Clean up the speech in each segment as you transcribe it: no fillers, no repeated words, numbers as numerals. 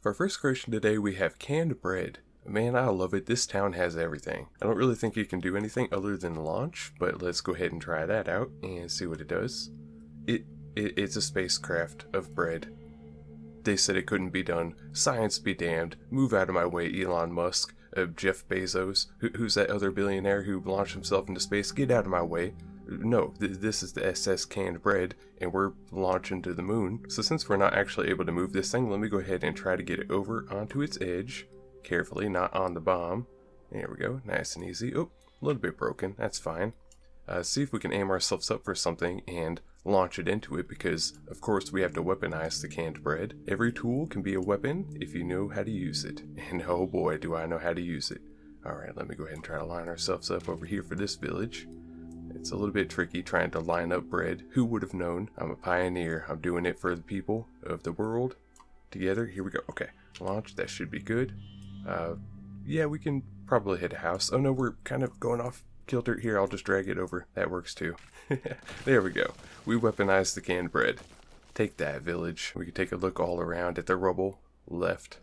For our first creation today, we have canned bread. Man, I love it. This town has everything. I don't really think it can do anything other than launch, but let's go ahead and try that out and see what it does. It's a spacecraft of bread. They said it couldn't be done. Science be damned. Move out of my way, Elon Musk. Jeff Bezos. Who's that other billionaire who launched himself into space? Get out of my way. No, this is the SS canned bread, and we're launching to the moon. So since we're not actually able to move this thing, let me go ahead and try to get it over onto its edge. Carefully, not on the bomb. There we go, nice and easy. Oh, a little bit broken, that's fine. See if we can aim ourselves up for something and launch it into it, because of course we have to weaponize the canned bread. Every tool can be a weapon if you know how to use it. And oh boy, do I know how to use it. Alright, let me go ahead and try to line ourselves up over here for this village. It's a little bit tricky trying to line up bread. Who would have known? I'm a pioneer. I'm doing it for the people of the world. Together, here we go. Okay, launch, that should be good. Yeah, we can probably hit a house. Oh no, we're kind of going off kilter. Here, I'll just drag it over. That works too. There we go. We weaponized the canned bread. Take that, village. We can take a look all around at the rubble. Left.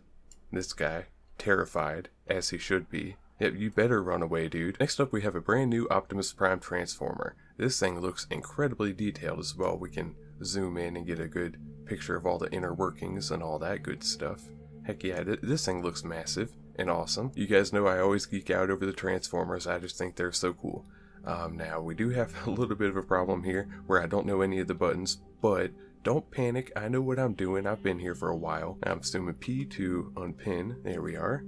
This guy, terrified, as he should be. Yep, you better run away, dude. Next up, we have a brand new Optimus Prime transformer. This thing looks incredibly detailed as well. We can zoom in and get a good picture of all the inner workings and all that good stuff. Heck yeah, this thing looks massive and awesome. You guys know I always geek out over the Transformers. I just think they're so cool. Now, we do have a little bit of a problem here where I don't know any of the buttons, but don't panic. I know what I'm doing. I've been here for a while. I'm assuming P to unpin. There we are.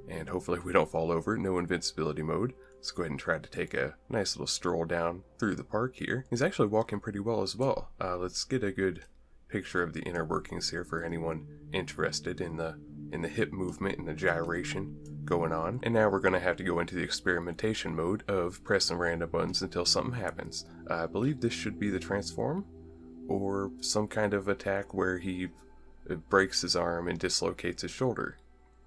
And hopefully we don't fall over. No invincibility mode. Let's go ahead and try to take a nice little stroll down through the park here. He's actually walking pretty well as well. Let's get a good picture of the inner workings here for anyone interested in the hip movement and the gyration going on. And now we're going to have to go into the experimentation mode of pressing random buttons until something happens. I believe this should be the transform, or some kind of attack where he breaks his arm and dislocates his shoulder.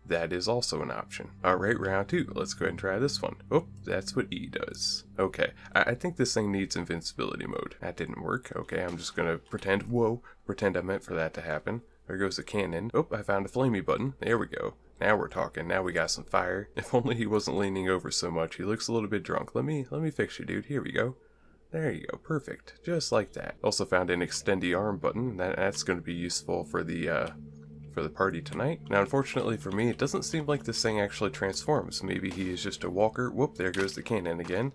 That is also an option. Alright, round 2. Let's go ahead and try this one. Oh, that's what E does. Okay, I think this thing needs invincibility mode. That didn't work. Okay, I'm just gonna pretend I meant for that to happen. There goes the cannon. Oh, I found a flamey button. There we go. Now we're talking. Now we got some fire. If only he wasn't leaning over so much. He looks a little bit drunk. Let me fix you, dude. Here we go. There you go. Perfect. Just like that. Also found an extendy arm button. That's going to be useful for the party tonight. Now, unfortunately for me, it doesn't seem like this thing actually transforms. Maybe he is just a walker. Whoop, there goes the cannon again.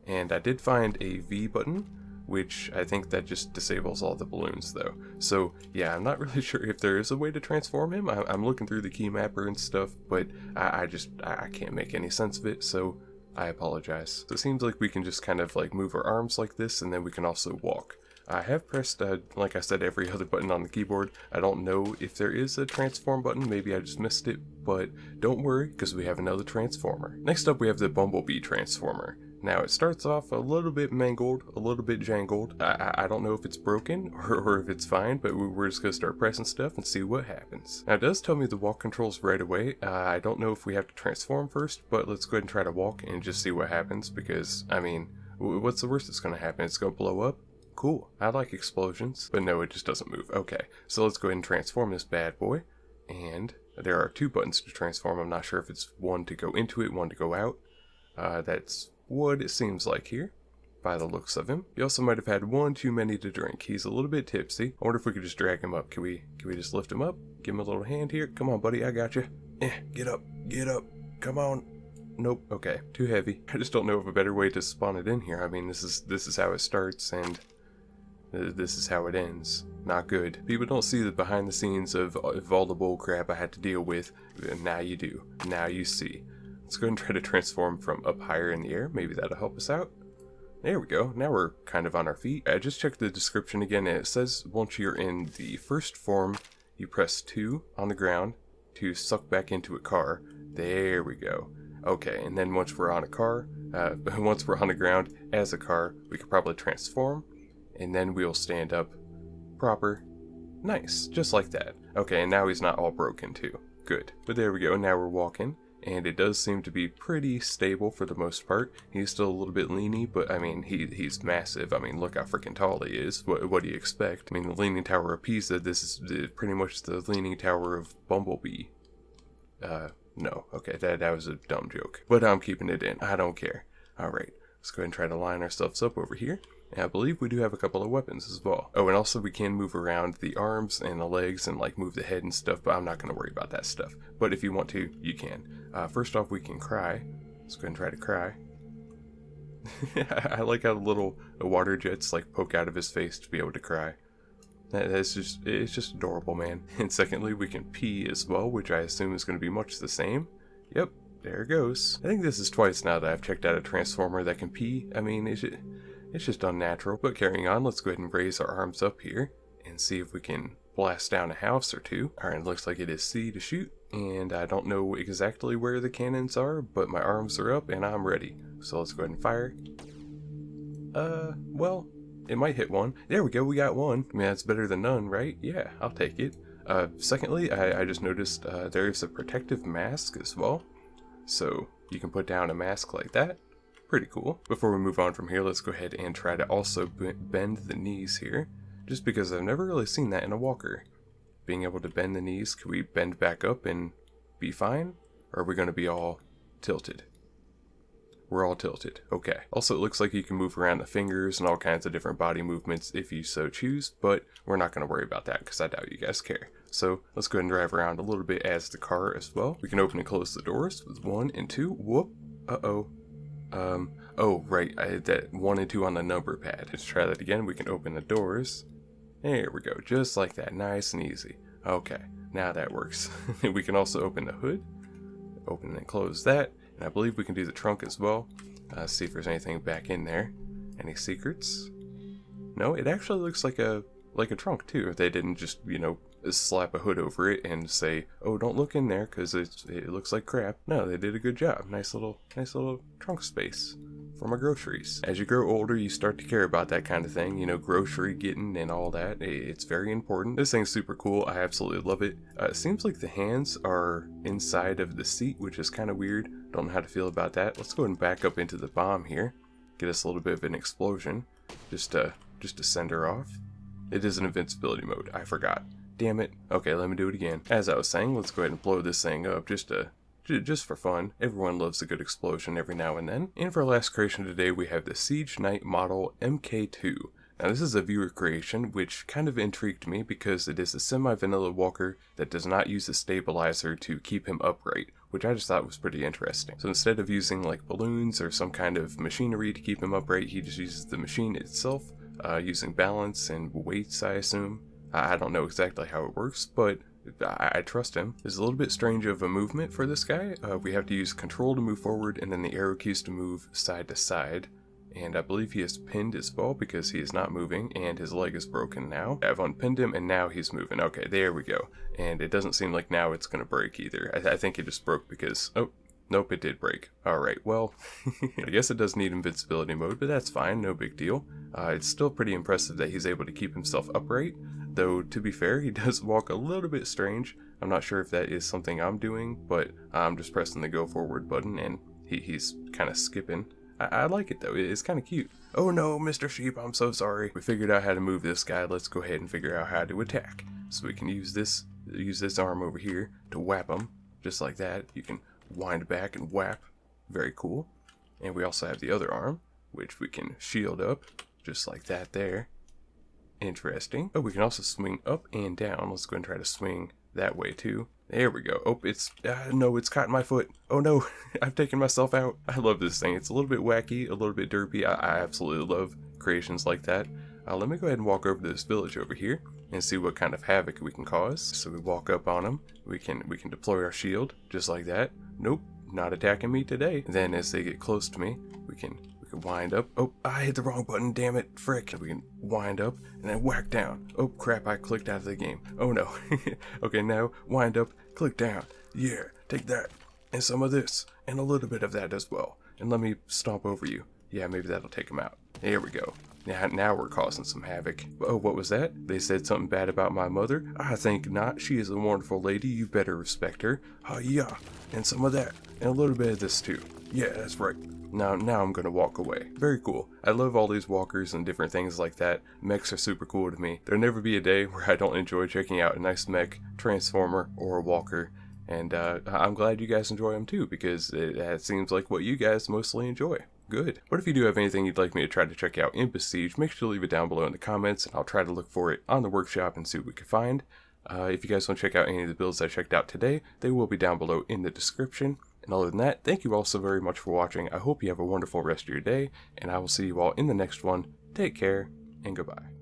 And I did find a V button, which I think that just disables all the balloons though. So yeah, I'm not really sure if there is a way to transform him. I'm looking through the key mapper and stuff, but I can't make any sense of it, so I apologize. So it seems like we can just kind of like move our arms like this, and then we can also walk. I have pressed, like I said, every other button on the keyboard. I don't know if there is a transform button, maybe I just missed it, but don't worry, because we have another transformer. Next up, we have the Bumblebee transformer. Now, it starts off a little bit mangled, a little bit jangled. I don't know if it's broken or if it's fine, but we're just going to start pressing stuff and see what happens. Now, it does tell me the walk controls right away. I don't know if we have to transform first, but let's go ahead and try to walk and just see what happens, because, I mean, what's the worst that's going to happen? It's going to blow up? Cool. I like explosions, but no, it just doesn't move. Okay, so let's go ahead and transform this bad boy. And there are 2 buttons to transform. I'm not sure if it's one to go into it, one to go out. That's what it seems like here, by the looks of him. He also might have had one too many to drink. He's a little bit tipsy. I wonder if we could just drag him up. Can we just lift him up? Give him a little hand here. Come on, buddy, I got you. Get up, come on. Nope. Okay, too heavy. I just don't know of a better way to spawn it in here. I mean, this is how it starts, and this is how it ends. Not good. People don't see the behind the scenes of all the bull crap I had to deal with. Now you do. Now you see. Let's go ahead and try to transform from up higher in the air. Maybe that'll help us out. There we go. Now we're kind of on our feet. I just checked the description again, and it says once you're in the first form, you press 2 on the ground to suck back into a car. There we go. Okay, and then once we're on a car, once we're on the ground as a car, we could probably transform, and then we'll stand up proper. Nice, just like that. Okay, and now he's not all broken too. Good. But there we go, now we're walking. and it does seem to be pretty stable for the most part. He's still a little bit leany, but I mean, he's massive. I mean, look how freaking tall he is. What do you expect? I mean, the Leaning Tower of Pisa, this is pretty much the Leaning Tower of Bumblebee. No, okay, that was a dumb joke, but I'm keeping it in. I don't care. Alright, let's go ahead and try to line ourselves up over here. And I believe we do have a couple of weapons as well. Oh, and also we can move around the arms and the legs and like move the head and stuff, but I'm not going to worry about that stuff. But if you want to, you can. First off, we can cry. Let's go ahead and try to cry. I like how the little water jets like poke out of his face to be able to cry. It's just adorable, man. And secondly, we can pee as well, which I assume is going to be much the same. Yep, there it goes. I think this is twice now that I've checked out a Transformer that can pee. I mean, it's just unnatural. But carrying on, let's go ahead and raise our arms up here and see if we can blast down a house or two. Alright, looks like it is C to shoot. And I don't know exactly where the cannons are, but my arms are up and I'm ready. So let's go ahead and fire. Well, it might hit one. There we go, we got one. I mean, that's better than none, right? Yeah, I'll take it. Secondly, I just noticed there is a protective mask as well. So you can put down a mask like that. Pretty cool. Before we move on from here, let's go ahead and try to also bend the knees here. Just because I've never really seen that in a walker. Being able to bend the knees, can we bend back up and be fine? Or are we going to be all tilted? We're all tilted. Okay. Also, it looks like you can move around the fingers and all kinds of different body movements if you so choose, but we're not going to worry about that because I doubt you guys care. So let's go ahead and drive around a little bit as the car as well. We can open and close the doors with 1 and 2. Whoop. Uh-oh. Oh, right. I had that 1 and 2 on the number pad. Let's try that again. We can open the doors. There we go. Just like that. Nice and easy. Okay. Now that works. We can also open the hood. Open and close that. And I believe we can do the trunk as well. See if there's anything back in there. Any secrets? No, it actually looks like a trunk too. If they didn't just, you know, slap a hood over it and say, "Oh, don't look in there because it looks like crap." No, they did a good job. Nice little trunk space for my groceries. As you grow older, you start to care about that kind of thing. You know, grocery getting and all that. It's very important. This thing's super cool. I absolutely love it. It seems like the hands are inside of the seat, which is kind of weird. Don't know how to feel about that. Let's go ahead and back up into the bomb here. Get us a little bit of an explosion. Just to send her off. It is an invincibility mode. I forgot. Damn it. Okay, let me do it again. As I was saying, let's go ahead and blow this thing up just for fun. Everyone loves a good explosion every now and then. And for our last creation today, we have the Siege Knight model MK2. Now this is a viewer creation, which kind of intrigued me because it is a semi-vanilla walker that does not use a stabilizer to keep him upright, which I just thought was pretty interesting. So instead of using like balloons or some kind of machinery to keep him upright, he just uses the machine itself, using balance and weights, I assume. I don't know exactly how it works, but I trust him. There's a little bit strange of a movement for this guy. We have to use control to move forward and then the arrow keys to move side to side. And I believe he is pinned as well because he is not moving and his leg is broken now. I've unpinned him and now he's moving. Okay, there we go. And it doesn't seem like now it's going to break either. I think it just broke because... Oh, nope, it did break. Alright, well, I guess it does need invincibility mode, but that's fine, no big deal. It's still pretty impressive that he's able to keep himself upright. Though, to be fair, he does walk a little bit strange. I'm not sure if that is something I'm doing, but I'm just pressing the go forward button and he's kind of skipping. I like it though, it's kind of cute. Oh no, Mr. Sheep, I'm so sorry. We figured out how to move this guy, let's go ahead and figure out how to attack. So we can use this arm over here to whap him, just like that. You can wind back and whap, very cool. And we also have the other arm, which we can shield up, just like that there. Interesting. Oh, we can also swing up and down. Let's go and try to swing that way too. There we go. Oh, no, it's caught in my foot. Oh no, I've taken myself out. I love this thing. It's a little bit wacky, a little bit derpy. I absolutely love creations like that. Let me go ahead and walk over to this village over here and see what kind of havoc we can cause. So we walk up on them. We can deploy our shield just like that. Nope, not attacking me today. Then as they get close to me, we can wind up. Oh, I hit the wrong button, damn it, frick. We can wind up and then whack down. Oh crap, I clicked out of the game. Oh no. Okay, now wind up, click down. Yeah, take that. And some of this. And a little bit of that as well. And let me stomp over you. Yeah, maybe that'll take him out. There we go. Now we're causing some havoc. Oh, what was that? They said something bad about my mother? I think not. She is a wonderful lady. You better respect her. Yeah. And some of that. And a little bit of this too. Yeah, that's right. Now I'm gonna walk away. Very cool. I love all these walkers and different things like that. Mechs are super cool to me. There'll never be a day where I don't enjoy checking out a nice mech, transformer, or a walker. And I'm glad you guys enjoy them too, because it seems like what you guys mostly enjoy. Good. But if you do have anything you'd like me to try to check out in Besiege, make sure to leave it down below in the comments, and I'll try to look for it on the workshop and see what we can find. If you guys want to check out any of the builds I checked out today, they will be down below in the description. And other than that, thank you all so very much for watching. I hope you have a wonderful rest of your day, and I will see you all in the next one. Take care, and goodbye.